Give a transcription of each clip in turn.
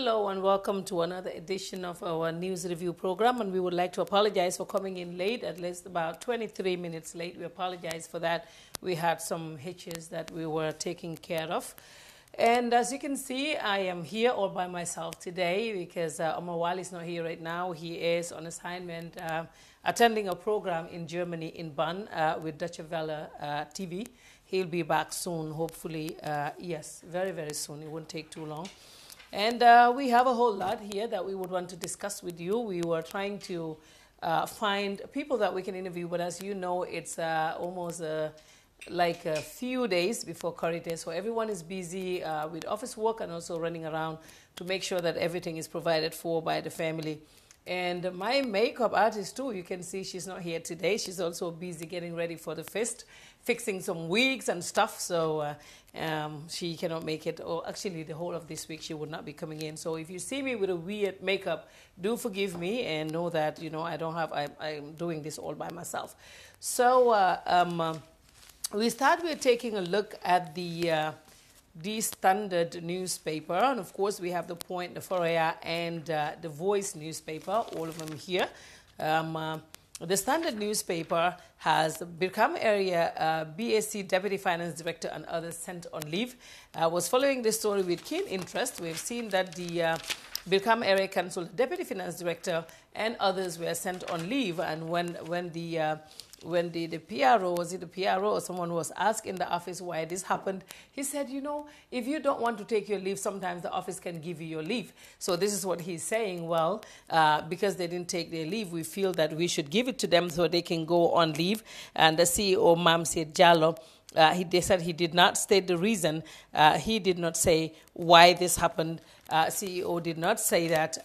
Hello and welcome to another edition of our news review program, and we would like to apologize for coming in late, at least about 23 minutes late. We apologize for that. We had some hitches that we were taking care of. And as you can see, I am here all by myself today because Omar Wali is not here right now. He is on assignment attending a program in Germany in Bonn with Deutsche Welle TV. He'll be back soon, hopefully. Yes, very, very soon. It won't take too long. And we have a whole lot here that we would want to discuss with you. We were trying to find people that we can interview, but as you know, it's almost like a few days before Curry Day. So everyone is busy with office work and also running around to make sure that everything is provided for by the family. And my makeup artist too, you can see she's not here today. She's also busy getting ready for the fest, fixing some wigs and stuff. So she cannot make it. Or actually, the whole of this week she would not be coming in. So if you see me with a weird makeup, do forgive me and know that I'm doing this all by myself. So we start with taking a look at the Standard newspaper, and of course we have the Point, the Fourier, and the Voice newspaper, all of them here. The Standard newspaper has become area BAC Deputy Finance Director and others sent on leave. Was following this story with keen interest. We've seen that the Birkham Area Council Deputy Finance Director and others were sent on leave, and when the PRO, was it the PRO or someone was asked in the office why this happened, he said, if you don't want to take your leave, sometimes the office can give you your leave. So this is what he's saying. Well, because they didn't take their leave, we feel that we should give it to them so they can go on leave. And the CEO, Mamsi Jallo, they said he did not state the reason. He did not say why this happened. CEO did not say that.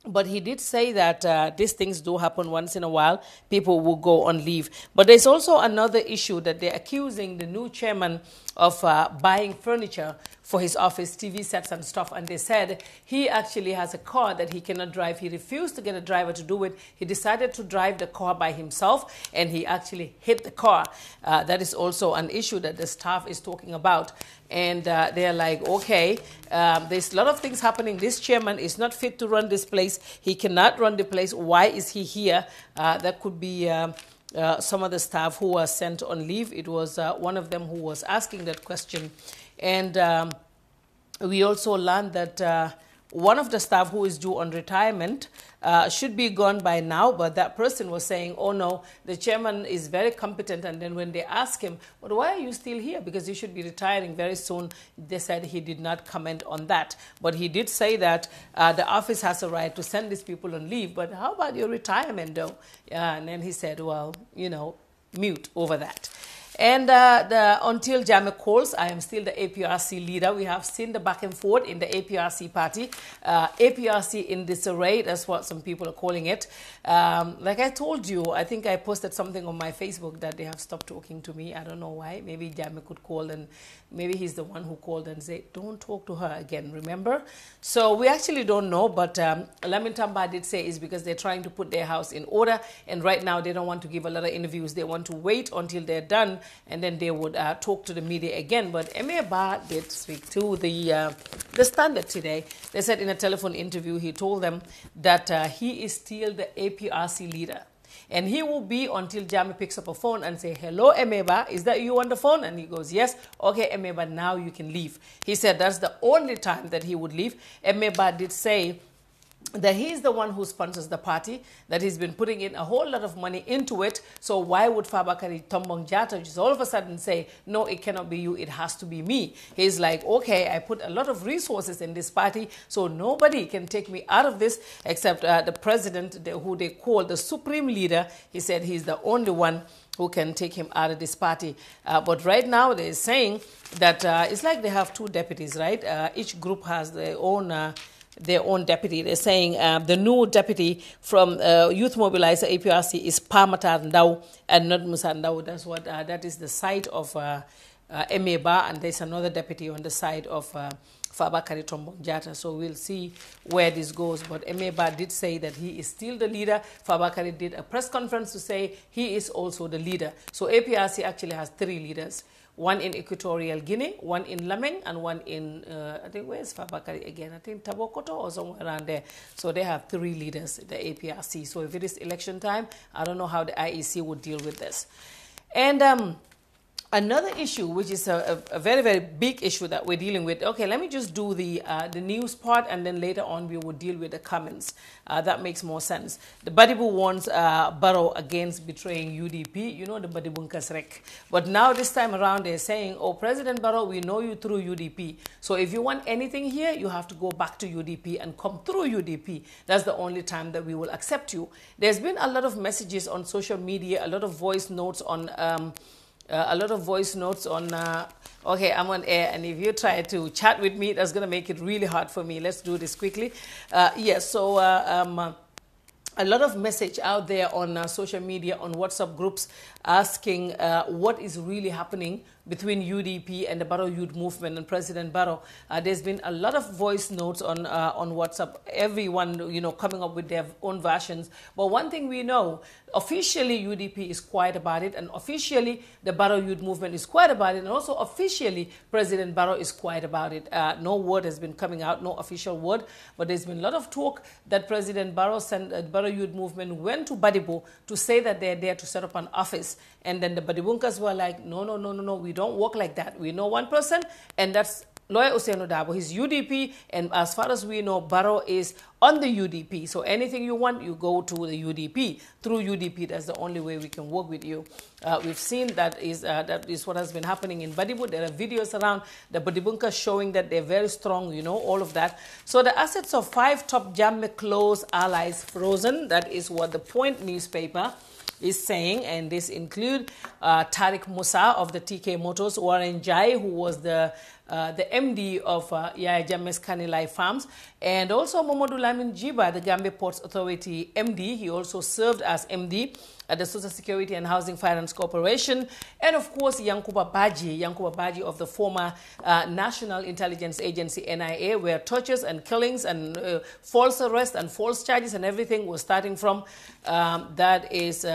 But he did say that these things do happen once in a while. People will go on leave. But there's also another issue that they're accusing the new chairman of buying furniture for his office, TV sets and stuff. And they said he actually has a car that he cannot drive. He refused to get a driver to do it. He decided to drive the car by himself, and he actually hit the car. That is also an issue that the staff is talking about. And they're like, okay, there's a lot of things happening. This chairman is not fit to run this place. He cannot run the place. Why is he here? That could be some of the staff who were sent on leave. It was one of them who was asking that question. And we also learned that one of the staff who is due on retirement should be gone by now, but that person was saying, oh no, the chairman is very competent. And then when they asked him, but why are you still here? Because you should be retiring very soon. They said he did not comment on that. But he did say that the office has a right to send these people on leave. But how about your retirement though? And then he said, well, mute over that. And until Jammeh calls, I am still the APRC leader. We have seen the back and forth in the APRC party. APRC in disarray, that's what some people are calling it. Like I told you, I think I posted something on my Facebook that they have stopped talking to me. I don't know why. Maybe Jammeh could call, and maybe he's the one who called and said, don't talk to her again, remember? So we actually don't know, but Lamin Tamba did say it's because they're trying to put their house in order, and right now they don't want to give a lot of interviews. They want to wait until they're done, and then they would talk to the media again. But Jammeh Ba did speak to the Standard today. They said in a telephone interview, he told them that he is still the APRC leader. And he will be until Jammeh picks up a phone and say, hello, Jammeh Ba, is that you on the phone? And he goes, yes. Okay, Jammeh Ba, now you can leave. He said that's the only time that he would leave. Jammeh Ba did say that he's the one who sponsors the party, that he's been putting in a whole lot of money into it. So why would Fabakary Tombong Jatta just all of a sudden say, no, it cannot be you, it has to be me? He's like, okay, I put a lot of resources in this party, so nobody can take me out of this except the president, who they call the supreme leader. He said he's the only one who can take him out of this party. But right now they're saying that it's like they have two deputies, right? Each group has their own deputy. They're saying the new deputy from Youth Mobilizer APRC is Pamatar Ndau and not Musa Ndau. That's what that is the side of Jammeh Ba, and there's another deputy on the side of Fabakary Tombong Jatta. So we'll see where this goes. But Emeba did say that he is still the leader. Fabakary did a press conference to say he is also the leader. So APRC actually has 3 leaders. One in Equatorial Guinea, one in Lameng, and one in, I think, where's Fabakary again? I think Tabokoto or somewhere around there. So they have 3 leaders, the APRC. So if it is election time, I don't know how the IEC would deal with this. And another issue, which is a very, very big issue that we're dealing with. Okay, let me just do the news part, and then later on we will deal with the comments. That makes more sense. The Badibu warns Barrow against betraying UDP. You know, the Badibunkas rek. But now this time around they're saying, oh, President Barrow, we know you through UDP. So if you want anything here, you have to go back to UDP and come through UDP. That's the only time that we will accept you. There's been a lot of messages on social media, a lot of voice notes on... okay, I'm on air, and if you try to chat with me, that's going to make it really hard for me. Let's do this quickly. Yes, so a lot of message out there on social media, on WhatsApp groups, asking what is really happening between UDP and the Barrow Youth Movement and President Barrow. There's been a lot of voice notes on WhatsApp, everyone, you know, coming up with their own versions. But one thing we know, officially UDP is quiet about it, and officially the Barrow Youth Movement is quiet about it, and also officially President Barrow is quiet about it. No word has been coming out, no official word, but there's been a lot of talk that President Barrow sent, Barrow Youth Movement went to Badibu to say that they're there to set up an office. And then the Badibunkas were like, no, we don't work like that. We know one person, and that's Lawyer Ousainou Darboe. He's UDP, and as far as we know, Barrow is on the UDP. So anything you want, you go to the UDP. Through UDP, that's the only way we can work with you. We've seen that is what has been happening in Badibu. There are videos around the Badibunkas showing that they're very strong, you know, all of that. So the assets of 5 top Jammeh close allies frozen. That is what the Point newspaper is saying, and this include Tariq Musa of the TK Motors, Warren Jai, who was the MD of Yaya Jammeh's Kanilai Farms, and also Mamadou Lamine Jiba, the Gambia Ports Authority MD. He also served as MD at the Social Security and Housing Finance Corporation, and of course Yankuba Baji of the former National Intelligence Agency NIA, where tortures and killings and false arrests and false charges and everything was starting from. That is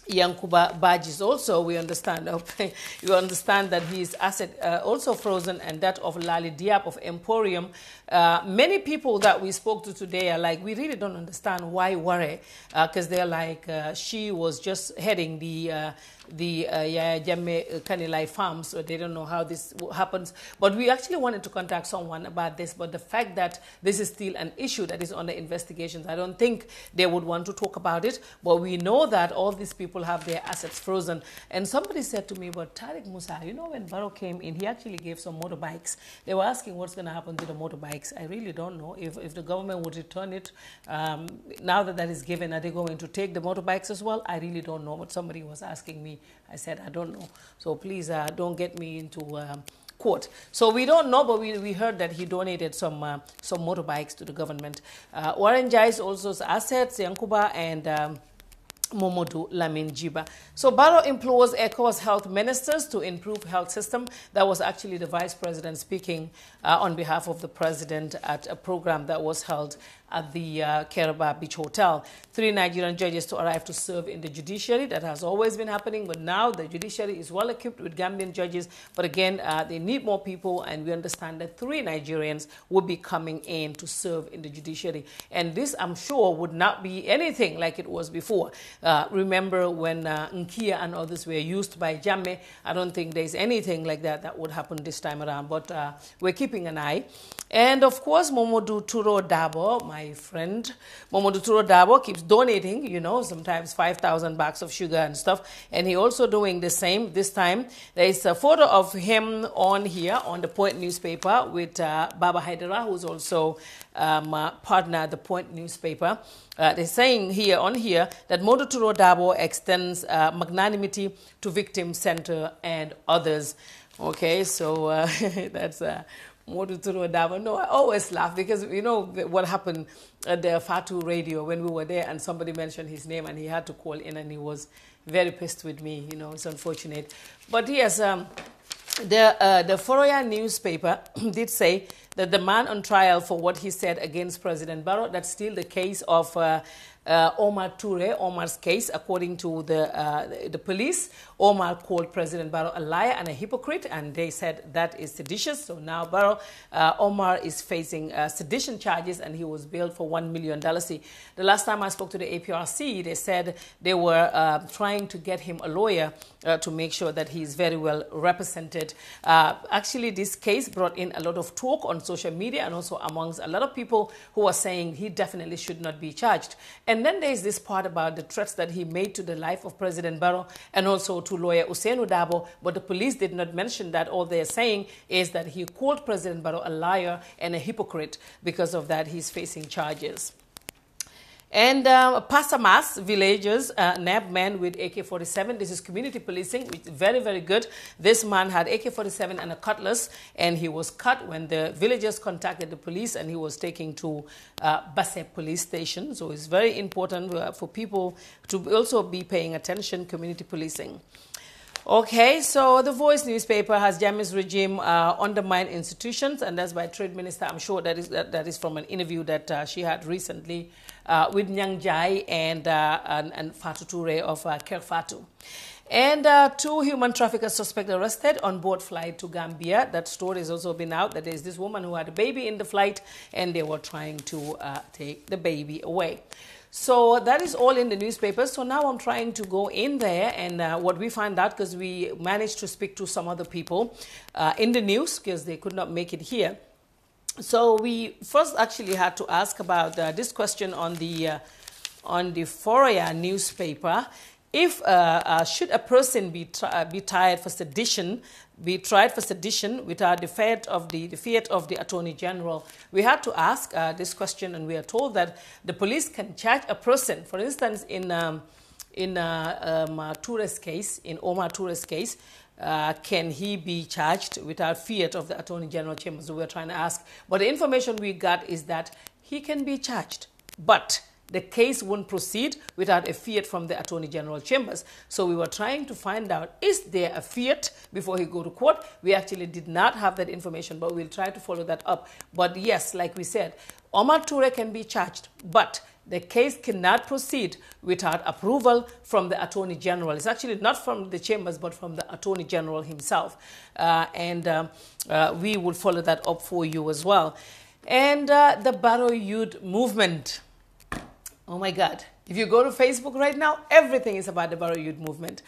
Yankuba Baji's also, we understand. You understand that his asset also frozen, and that of Lali Diab of Emporium. Many people that we spoke to today are like, we really don't understand why worry, because they're like, she was just heading the Yaya Jammeh Kanilai Farms, so they don't know how this happens. But we actually wanted to contact someone about this, but the fact that this is still an issue that is under investigations, I don't think they would want to talk about it. But we know that all these people have their assets frozen. And somebody said to me, but Tariq Musa, you know, when Barrow came in, he actually gave some motorbikes. They were asking what's going to happen to the motorbikes. I really don't know if the government would return it. Now that that is given, are they going to take the motorbikes as well? I really don't know, but somebody was asking me. I said, I don't know. So please don't get me into court. So we don't know, but we heard that he donated some motorbikes to the government. Warren Jai's also assets, Yankuba and Mamadou Lamine Jiba. So Barrow implores ECOWAS health ministers to improve health system. That was actually the vice president speaking on behalf of the president at a program that was held at the Keraba Beach Hotel. 3 Nigerian judges to arrive to serve in the judiciary. That has always been happening, but now the judiciary is well equipped with Gambian judges. But again, they need more people, and we understand that 3 Nigerians will be coming in to serve in the judiciary. And this, I'm sure, would not be anything like it was before. Remember when Nkia and others were used by Jammeh? I don't think there's anything like that that would happen this time around, but we're keeping an eye. And of course, Mamadou Turo Darboe, my friend, Mamadou Turo Darboe keeps donating, you know, sometimes 5,000 bags of sugar and stuff. And he also doing the same this time. There is a photo of him on here on the Point newspaper with Baba Haidara, who's also partner at the Point newspaper. They're saying here that Mamadou Turo Darboe extends magnanimity to Victim Center and others. Okay, so that's Mamadou Turo Darboe. No, I always laugh because you know what happened at the Fatu radio when we were there, and somebody mentioned his name and he had to call in, and he was very pissed with me. You know, it's unfortunate. But yes, The Foroya newspaper did say that the man on trial for what he said against President Barrow, that's still the case of Omar's case, according to the police. Omar called President Barrow a liar and a hypocrite, and they said that is seditious. So now Omar is facing sedition charges, and he was bailed for $1 million. The last time I spoke to the APRC, they said they were trying to get him a lawyer to make sure that he is very well represented. Actually, this case brought in a lot of talk on social media and also amongst a lot of people who are saying he definitely should not be charged. And then there's this part about the threats that he made to the life of President Barrow and also to lawyer Usainu Dabo, but the police did not mention that. All they're saying is that he called President Barrow a liar and a hypocrite. Because of that, he's facing charges. And Pasamas villagers nabbed men with AK-47. This is community policing, which is very, very good. This man had AK-47 and a cutlass, and he was cut when the villagers contacted the police, and he was taken to Basse police station. So it's very important for people to also be paying attention, community policing. Okay, so the Voice newspaper has Jammeh's regime undermined institutions, and that's by Trade Minister. I'm sure that is from an interview that she had recently with Nyang Jai and Fatu Toure of Ker Fatu. And 2 human traffickers suspect arrested on board flight to Gambia. That story has also been out, that there's this woman who had a baby in the flight, and they were trying to take the baby away. So that is all in the newspapers. So now I'm trying to go in there and what we find out, because we managed to speak to some other people in the news because they could not make it here. So we first actually had to ask about this question on the Foroya newspaper. If should a person be tried for sedition without the fiat of the Attorney General? We had to ask this question, and we are told that the police can charge a person. For instance, in Toure's case, in Omar Toure's case, can he be charged without fiat of the Attorney General chamber? So we're trying to ask. But the information we got is that he can be charged, but the case won't proceed without a fiat from the Attorney General chambers. So we were trying to find out, is there a fiat before he go to court? We actually did not have that information, but we'll try to follow that up. But yes, like we said, Omar Toure can be charged, but the case cannot proceed without approval from the Attorney General. It's actually not from the chambers, but from the Attorney General himself. We will follow that up for you as well. And the Barrow Youth Movement. Oh my God. If you go to Facebook right now, everything is about the Barrow Youth Movement.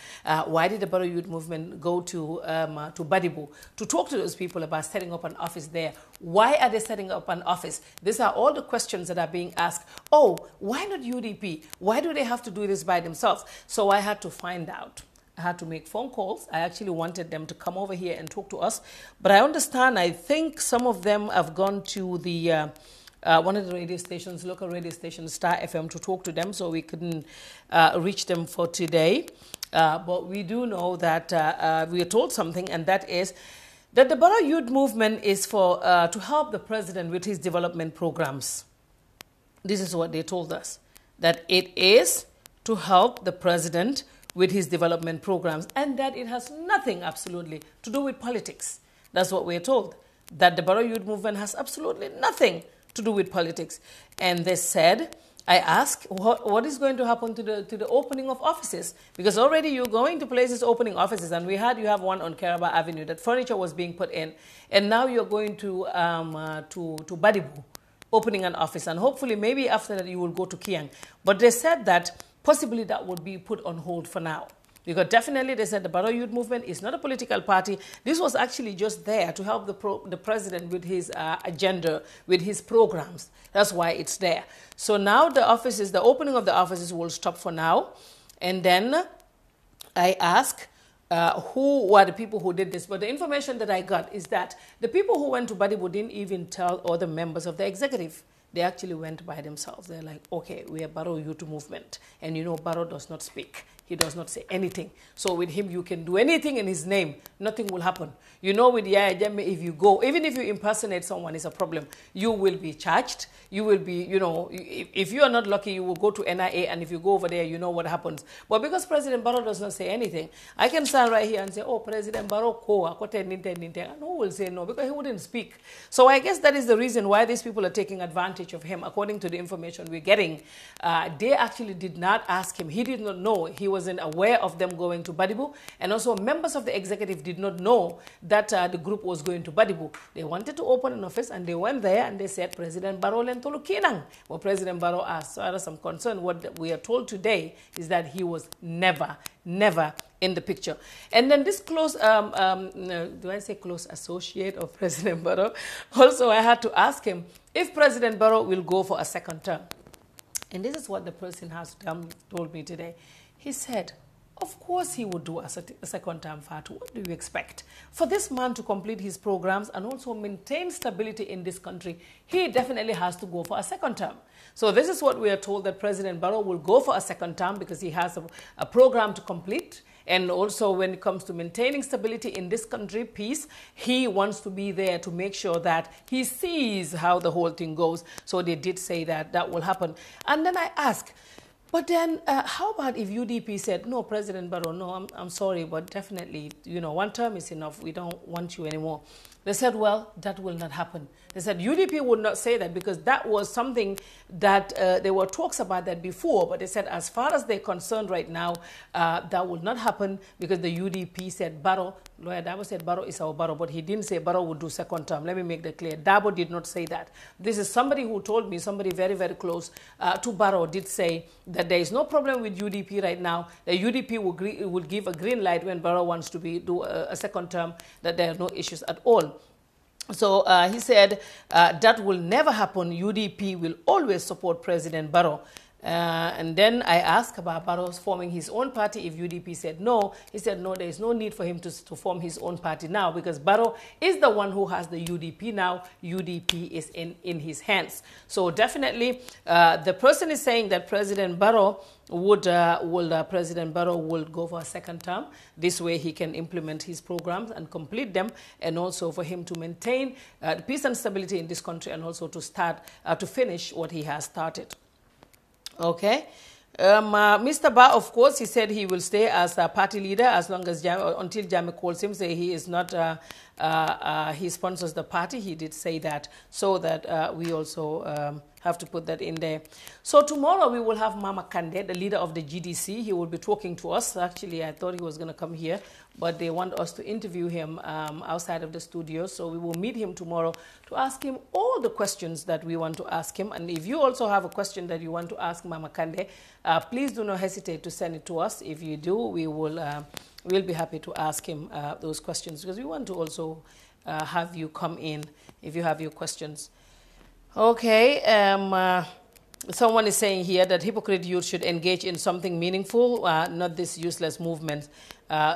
Why did the Barrow Youth Movement go to Badibu to talk to those people about setting up an office there? Why are they setting up an office? These are all the questions that are being asked. Oh, why not UDP? Why do they have to do this by themselves? So I had to find out. I had to make phone calls. I actually wanted them to come over here and talk to us. But I understand, I think some of them have gone to the one of the radio stations, local radio station, Star FM, to talk to them, so we couldn't reach them for today. But we do know that we are told something, and that is that the Barrow Youth Movement is for to help the president with his development programs. This is what they told us, that it is to help the president with his development programs, and that it has nothing absolutely to do with politics. That's what we're told, that the Barrow Youth Movement has absolutely nothing to do with politics. And they said, I asked, what is going to happen to the opening of offices? Because already you're going to places opening offices, and you have one on Karaba Avenue that furniture was being put in, and now you're going to Badibu, opening an office, and hopefully maybe after that you will go to Kiang. But they said that possibly that would be put on hold for now. Because definitely they said the Barrow Youth Movement is not a political party. This was actually just there to help the president with his agenda, with his programs. That's why it's there. So now the opening of the offices will stop for now. And then I asked who were the people who did this. But the information that I got is that the people who went to Badibu didn't even tell other members of the executive. They actually went by themselves. They're like, okay, we are Barrow Youth Movement. And you know, Barrow does not speak. He does not say anything. So with him, you can do anything in his name. nothing will happen. You know, with Yaya Jammeh, if you go, even if you impersonate someone, it's a problem. You will be charged. You will be, you know, if you are not lucky, you will go to NIA, and if you go over there, you know what happens. But because President Barrow does not say anything, I can stand right here and say, oh, President Barrow, and who will say no? Because he wouldn't speak. So I guess that is the reason why these people are taking advantage of him. According to the information we're getting, they actually did not ask him. He did not know. He wasn't aware of them going to Badibu. And also members of the executive did not know that the group was going to Badibu. They wanted to open an office, and they went there and they said, President Barrow lentolu kinang. Well, President Barrow asked. So there some concern. What we are told today is that he was never in the picture. And then this close, do I say close associate of President Barrow? Also, I had to ask him if President Barrow will go for a second term. And this is what the person has told me today. He said, of course he would do a second term, Fatu. What do you expect? For this man to complete his programs and also maintain stability in this country, he definitely has to go for a second term. So this is what we are told, that President Barrow will go for a second term because he has a program to complete. And also when it comes to maintaining stability in this country, peace, he wants to be there to make sure that he sees how the whole thing goes. So they did say that that will happen. And then I asked, but then how about if UDP said, no, President Barrow, no, I'm sorry, but definitely, you know, one term is enough. We don't want you anymore. They said, well, that will not happen. They said UDP would not say that because that was something that there were talks about that before. But they said as far as they're concerned right now, that will not happen because the UDP said Barrow, Lawyer Dabo said Barrow is our Barrow, but he didn't say Barrow would do second term. Let me make that clear. Dabo did not say that. This is somebody who told me, somebody very, very close to Barrow did say that there is no problem with UDP right now. The UDP will give a green light when Barrow wants to do a second term, that there are no issues at all. So he said that will never happen. UDP will always support President Barrow. And then I asked about Barrow forming his own party. If UDP said no, he said no, there is no need for him to form his own party now because Barrow is the one who has the UDP now. UDP is in his hands. So definitely the person is saying that President Barrow President Barrow will go for a second term. This way he can implement his programs and complete them, and also for him to maintain peace and stability in this country, and also to finish what he has started. Okay. Mr. Ba, of course, he said he will stay as a party leader as long as until Jammeh calls him. Say he is not, he sponsors the party. He did say that, so that we also have to put that in there. So tomorrow we will have Mama Kande, the leader of the GDC. He will be talking to us. Actually, I thought he was going to come here, but they want us to interview him outside of the studio. So we will meet him tomorrow to ask him all the questions that we want to ask him. And if you also have a question that you want to ask Mama Kande, please do not hesitate to send it to us. If you do, we will we'll be happy to ask him those questions, because we want to also have you come in if you have your questions. Okay, someone is saying here that hypocrite youth should engage in something meaningful, not this useless movement.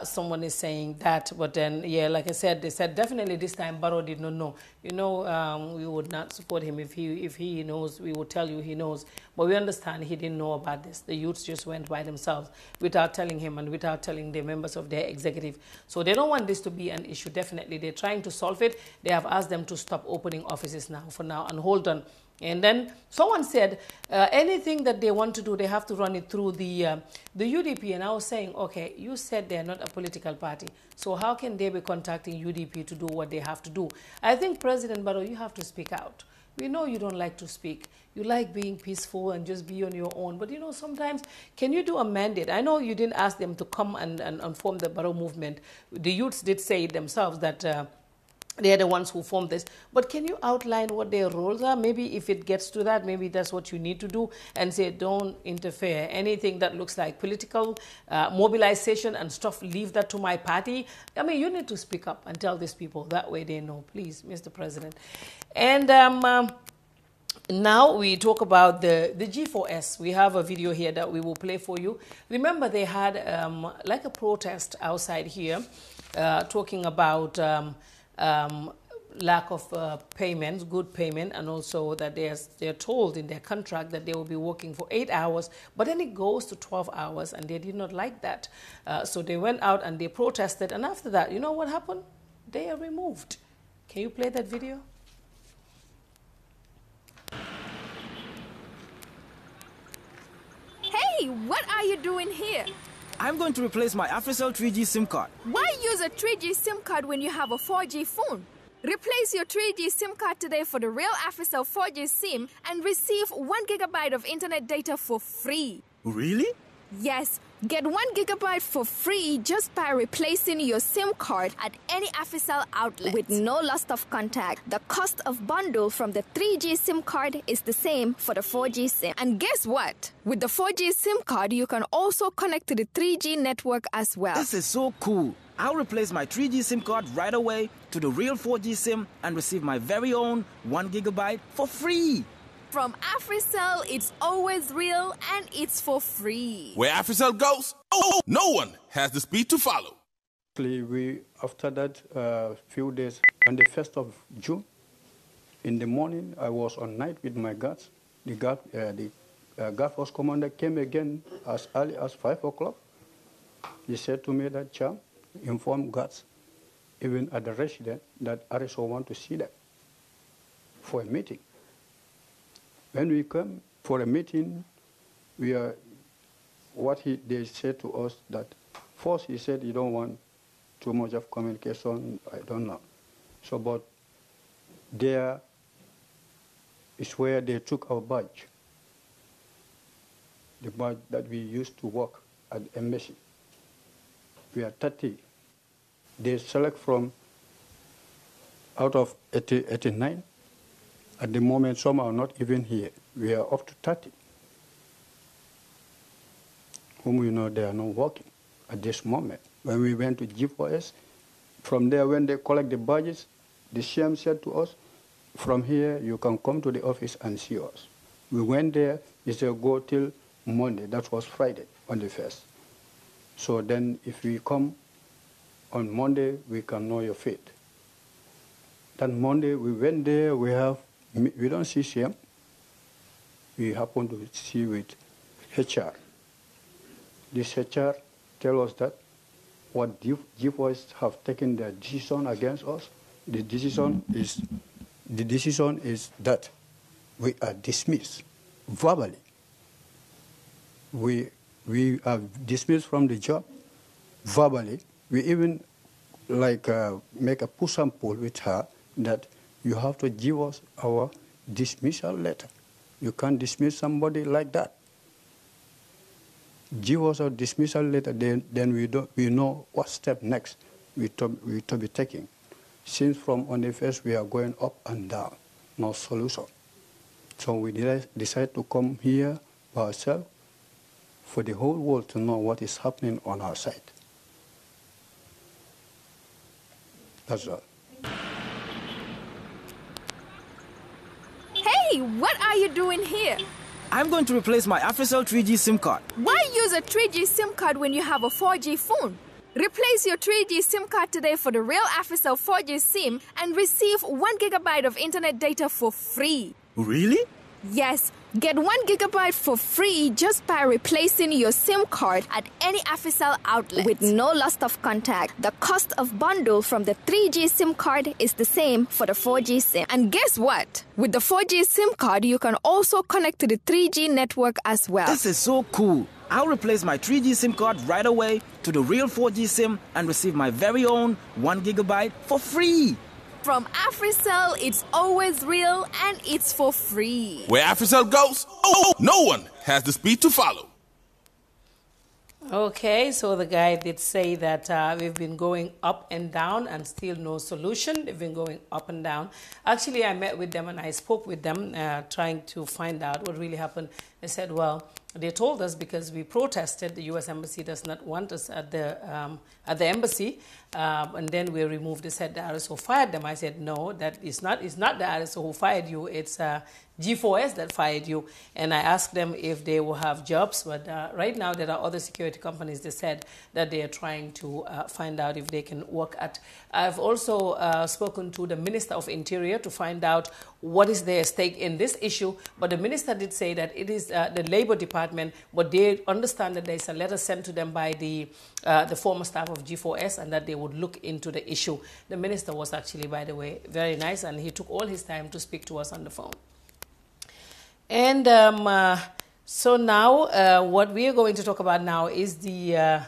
Someone is saying that, but then, yeah, like I said, they said definitely this time Barrow did not know. You know, we would not support him if he knows. We would tell you he knows. But we understand he didn't know about this. The youths just went by themselves without telling him and without telling the members of their executive. So they don't want this to be an issue. Definitely, they're trying to solve it. They have asked them to stop opening offices now, for now, and hold on. And then someone said anything that they want to do, they have to run it through the UDP. And I was saying, okay, you said they're not a political party, so how can they be contacting UDP to do what they have to do? I think, President Barrow, you have to speak out. We know you don't like to speak. You like being peaceful and just be on your own. But, you know, sometimes, can you do a mandate? I know you didn't ask them to come and form the Barrow movement. The youths did say it themselves that they are the ones who formed this. But can you outline what their roles are? Maybe if it gets to that, maybe that's what you need to do, and say, don't interfere. Anything that looks like political mobilization and stuff, leave that to my party. I mean, you need to speak up and tell these people. That way they know, please, Mr. President. And now we talk about the G4S. We have a video here that we will play for you. Remember, they had like a protest outside here talking about lack of payments, good payment, and also that they're told in their contract that they will be working for 8 hours, but then it goes to 12 hours, and they did not like that. So they went out and they protested, and after that, you know what happened? They are removed. Can you play that video? Hey, what are you doing here? I'm going to replace my APRC 3G SIM card. Why use a 3G SIM card when you have a 4G phone? Replace your 3G SIM card today for the real APRC 4G SIM and receive 1 GB of internet data for free. Really? Yes, get 1 GB for free just by replacing your SIM card at any APRC outlet with no loss of contact. The cost of bundle from the 3G SIM card is the same for the 4G SIM. And guess what? With the 4G SIM card, you can also connect to the 3G network as well. This is so cool. I'll replace my 3G SIM card right away to the real 4G SIM and receive my very own 1 GB for free. From AfriCell, it's always real and it's for free. Where AfriCell goes, no one has the speed to follow. After that, few days, on the 1st of June, in the morning, I was on night with my guards. The guard force commander came again as early as 5 o'clock. He said to me that, Cham, inform guards, even at the residence, that RSO want to see them for a meeting. When we come for a meeting, they said to us that first he said he don't want too much of communication, I don't know. So, but there is where they took our badge, the badge that we used to work at the embassy. We are 30. They select from out of 89. At the moment, some are not even here. We are up to 30, whom we know they are not working at this moment. When we went to G4S, from there, when they collect the badges, the CM said to us, from here, you can come to the office and see us. We went there, he said, go till Monday. That was Friday, on the 1st. So then, if we come on Monday, we can know your fate. That Monday, we went there, we don't see CM. We happen to see with HR. This HR tell us that what G4S have taken their decision against us. The decision is that we are dismissed verbally. We are dismissed from the job verbally. We even make a push and pull with her that you have to give us our dismissal letter. You can't dismiss somebody like that. Give us a dismissal letter, then we know what step next we to be taking. Since from on the 1st we are going up and down, no solution. So we decide to come here by ourselves for the whole world to know what is happening on our side. That's all. Hey, what are you doing here? I'm going to replace my APRC 3G SIM card. Why use a 3G SIM card when you have a 4G phone? Replace your 3G SIM card today for the real APRC 4G SIM and receive 1 GB of internet data for free. Really? Yes, get 1 GB for free just by replacing your SIM card at any AfriCell outlet with no loss of contact. The cost of bundle from the 3G SIM card is the same for the 4G SIM. And guess what? With the 4G SIM card, you can also connect to the 3G network as well. This is so cool. I'll replace my 3G SIM card right away to the real 4G SIM and receive my very own 1 GB for free. From AfriCell, it's always real and it's for free. Where AfriCell goes, no one has the speed to follow. Okay, so the guy did say that we've been going up and down and still no solution. They've been going up and down. Actually, I met with them and I spoke with them trying to find out what really happened. They said, well, they told us because we protested, the U.S. Embassy does not want us at the embassy, and then we removed. They said the RSO fired them. I said, no, that is not. It's not the RSO who fired you. It's G4S that fired you. And I asked them if they will have jobs, but right now there are other security companies that said that they are trying to find out if they can work at. I've also spoken to the Minister of Interior to find out what is their stake in this issue, but the minister did say that it is the Labor Department, but they understand that there's a letter sent to them by the former staff of G4S and that they would look into the issue. The minister was actually, by the way, very nice, and he took all his time to speak to us on the phone. And so now what we are going to talk about now is the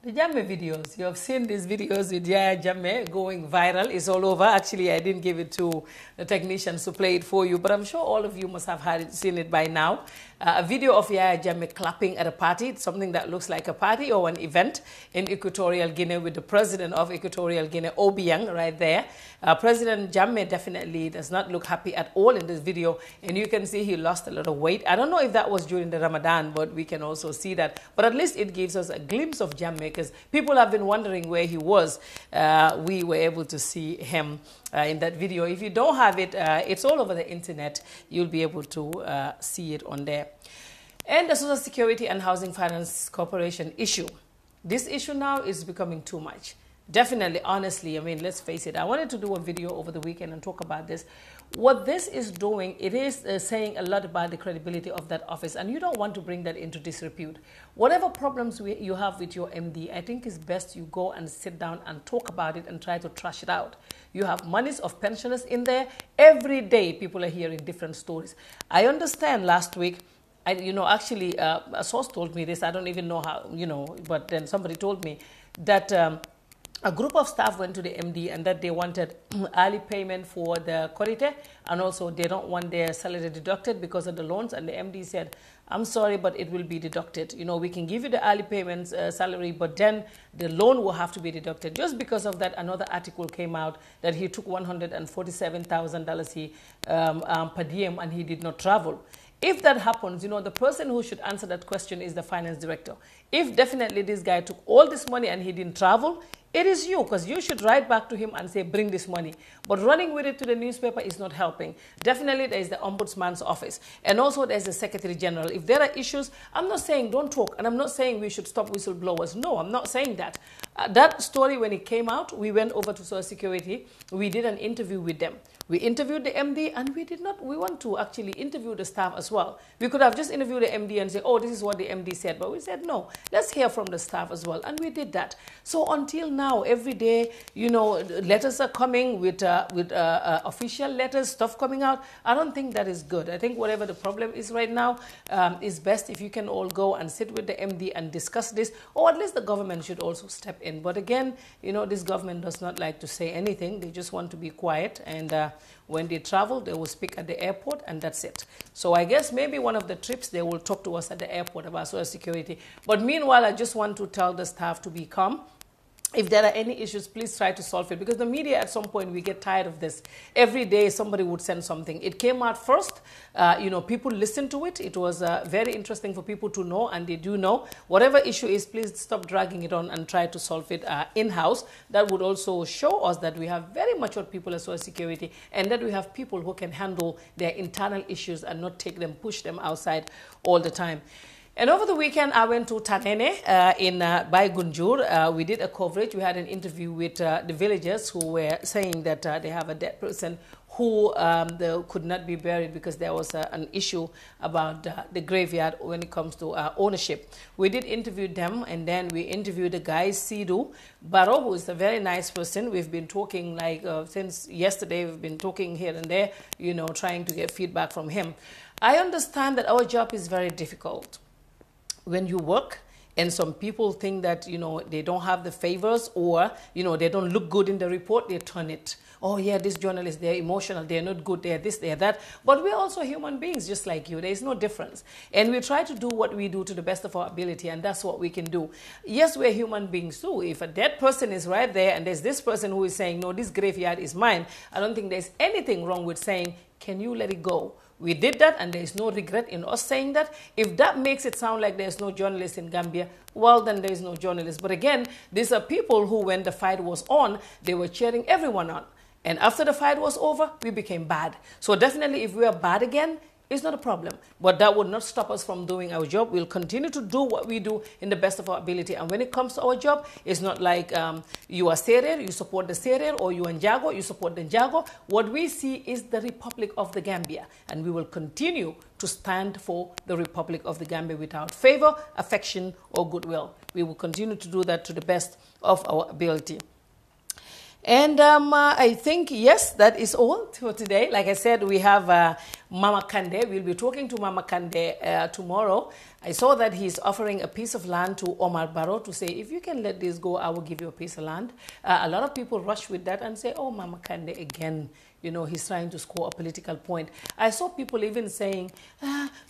Jammeh videos. You have seen these videos with Jammeh going viral. It's all over. Actually, I didn't give it to the technicians to play it for you, but I'm sure all of you must have seen it by now. A video of Jammeh clapping at a party, something that looks like a party or an event in Equatorial Guinea with the president of Equatorial Guinea, Obiang, right there. President Jammeh definitely does not look happy at all in this video, and you can see he lost a lot of weight. I don't know if that was during the Ramadan, but we can also see that. But at least it gives us a glimpse of Jammeh, because people have been wondering where he was. We were able to see him in that video. If you don't have it, it's all over the internet. You'll be able to see it on there. And the Social Security and Housing Finance Corporation issue. This issue now is becoming too much. Definitely, honestly, I mean, let's face it. I wanted to do a video over the weekend and talk about this. What this is doing, it is saying a lot about the credibility of that office, and you don't want to bring that into disrepute. Whatever problems you have with your MD, I think it's best you go and sit down and talk about it and try to trash it out. You have monies of pensioners in there. Every day, people are hearing different stories. I understand last week, actually, a source told me this. I don't even know how, but then somebody told me that a group of staff went to the MD and that they wanted early payment for the Korite, and also they don't want their salary deducted because of the loans. And the MD said, I'm sorry, but it will be deducted. We can give you the early payments salary, but then the loan will have to be deducted. Just because of that, another article came out that he took $147,000 per diem and he did not travel. If that happens, the person who should answer that question is the finance director. If definitely this guy took all this money and he didn't travel, it is you, because you should write back to him and say, bring this money. But running with it to the newspaper is not helping. Definitely, there is the Ombudsman's office. And also, there's the Secretary General. If there are issues, I'm not saying don't talk. And I'm not saying we should stop whistleblowers. No, I'm not saying that. That story, when it came out, we went over to Social Security. We did an interview with them. We interviewed the MD, and we want to actually interview the staff as well. We could have just interviewed the MD and say, oh, this is what the MD said. But we said, no, let's hear from the staff as well. And we did that. So until now, every day, letters are coming with official letters, stuff coming out. I don't think that is good. I think whatever the problem is right now is best if you can all go and sit with the MD and discuss this, or at least the government should also step in. But again, this government does not like to say anything. They just want to be quiet, and when they travel, they will speak at the airport, and that's it. So I guess maybe one of the trips, they will talk to us at the airport about Social Security. But meanwhile, I just want to tell the staff to be calm. If there are any issues, please try to solve it, because the media, at some point, we get tired of this. Every day, somebody would send something. It came out first. People listened to it. It was very interesting for people to know, and they do know. Whatever issue is, please stop dragging it on and try to solve it in-house. That would also show us that we have very mature people at Social Security, and that we have people who can handle their internal issues and not push them outside all the time. And over the weekend, I went to Tanene by Gunjur. We did a coverage. We had an interview with the villagers who were saying that they have a dead person who could not be buried because there was an issue about the graveyard when it comes to ownership. We did interview them, and then we interviewed the guy, Sidu Barrow, who is a very nice person. We've been talking since yesterday. We've been talking here and there, trying to get feedback from him. I understand that our job is very difficult. When you work, and some people think that, they don't have the favors, or, they don't look good in the report, they turn it. Oh, yeah, these journalists, they're emotional, they're not good, they're this, they're that. But we're also human beings just like you. There's no difference. And we try to do what we do to the best of our ability, and that's what we can do. Yes, we're human beings too. If a dead person is right there, and there's this person who is saying, no, this graveyard is mine, I don't think there's anything wrong with saying, can you let it go? We did that, and there's no regret in us saying that. If that makes it sound like there's no journalists in Gambia, well, then there's no journalists. But again, these are people who, when the fight was on, they were cheering everyone on. And after the fight was over, we became bad. So definitely, if we are bad again, It's not a problem, but that would not stop us from doing our job. We'll continue to do what we do in the best of our ability. And when it comes to our job, it's not like you are Serer, you support the Serer, or you are Njago, you support the Njago. What we see is the Republic of the Gambia, and we will continue to stand for the Republic of the Gambia without favor, affection, or goodwill. We will continue to do that to the best of our ability. And I think, yes, that is all for today. Like I said, we have Mama Kande. We'll be talking to Mama Kande tomorrow. I saw that he's offering a piece of land to Omar Barrow to say, if you can let this go, I will give you a piece of land. A lot of people rush with that and say, oh, Mama Kande again. You know, he's trying to score a political point. I saw people even saying,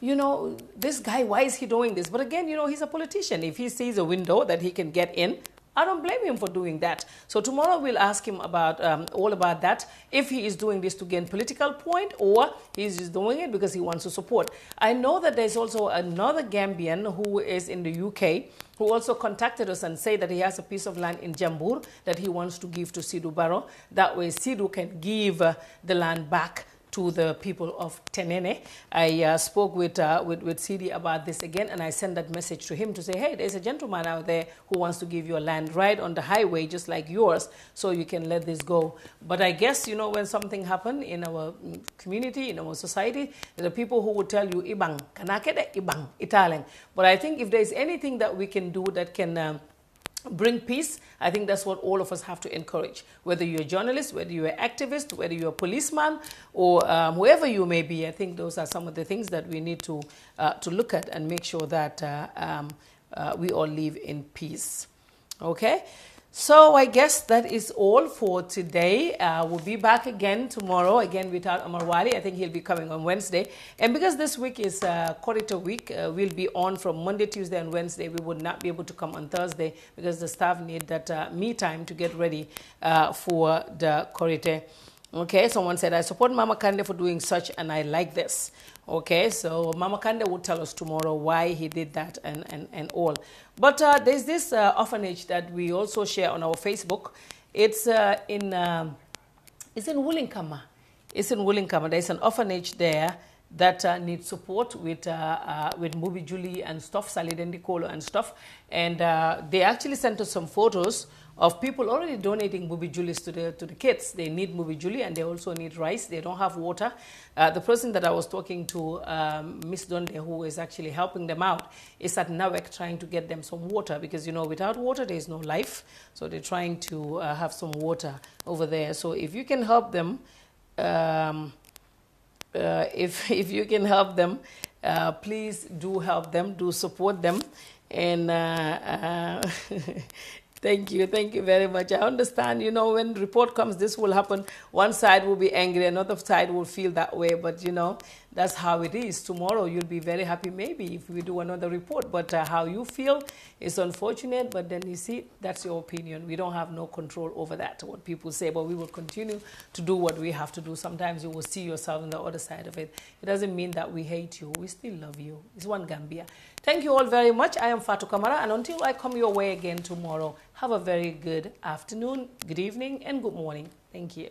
you know, this guy, why is he doing this? But again, you know, he's a politician. If he sees a window that he can get in, I don't blame him for doing that. So tomorrow we'll ask him about all about that, if he is doing this to gain political point or he's just doing it because he wants to support. I know that there's also another Gambian who is in the UK who also contacted us and said that he has a piece of land in Jambur that he wants to give to Sidou Barrow. That way Sidou can give the land back to the people of Tenene. I spoke with Sidi about this again, and I sent that message to him to say, hey, there's a gentleman out there who wants to give you a land right on the highway, just like yours, so you can let this go. But I guess, you know, when something happens in our community, in our society, there are people who will tell you, ibang, kanakede, ibang, Italian. But I think if there's anything that we can do that can bring peace, I think that's what all of us have to encourage. Whether you're a journalist, whether you're an activist, whether you're a policeman, or whoever you may be, I think those are some of the things that we need to look at and make sure that we all live in peace. Okay? So I guess that is all for today. We'll be back again tomorrow, again without Omar Wali. I think he'll be coming on Wednesday. And because this week is Corridor Week, we'll be on from Monday, Tuesday, and Wednesday. We would not be able to come on Thursday because the staff need that me time to get ready for the Corridor. Okay, someone said, I support Mama Kande for doing such, and I like this. Okay, so Mama Kande will tell us tomorrow why he did that and all. But there's this orphanage that we also share on our Facebook. It's in Wulinkama. It's in Wulinkama. There's an orphanage there that needs support with Mubi Julie and stuff, Salidendi Kolo and stuff. And they actually sent us some photos of people already donating Mubi Julies to the kids. They need Mubi Julie and they also need rice. They don't have water. The person that I was talking to, Miss Donde, who is actually helping them out, is at Nawek trying to get them some water because, you know, without water, there is no life. So they're trying to have some water over there. So if you can help them, if you can help them, please do help them, do support them. And thank you very much. I understand, you know, when report comes, this will happen. One side will be angry, another side will feel that way. But, you know, that's how it is. Tomorrow you'll be very happy maybe if we do another report. But how you feel is unfortunate. But then you see, that's your opinion. We don't have no control over that, what people say. But we will continue to do what we have to do. Sometimes you will see yourself on the other side of it. It doesn't mean that we hate you. We still love you. It's one Gambia. Thank you all very much. I am Fatu Kamara. And until I come your way again tomorrow, have a very good afternoon, good evening, and good morning. Thank you.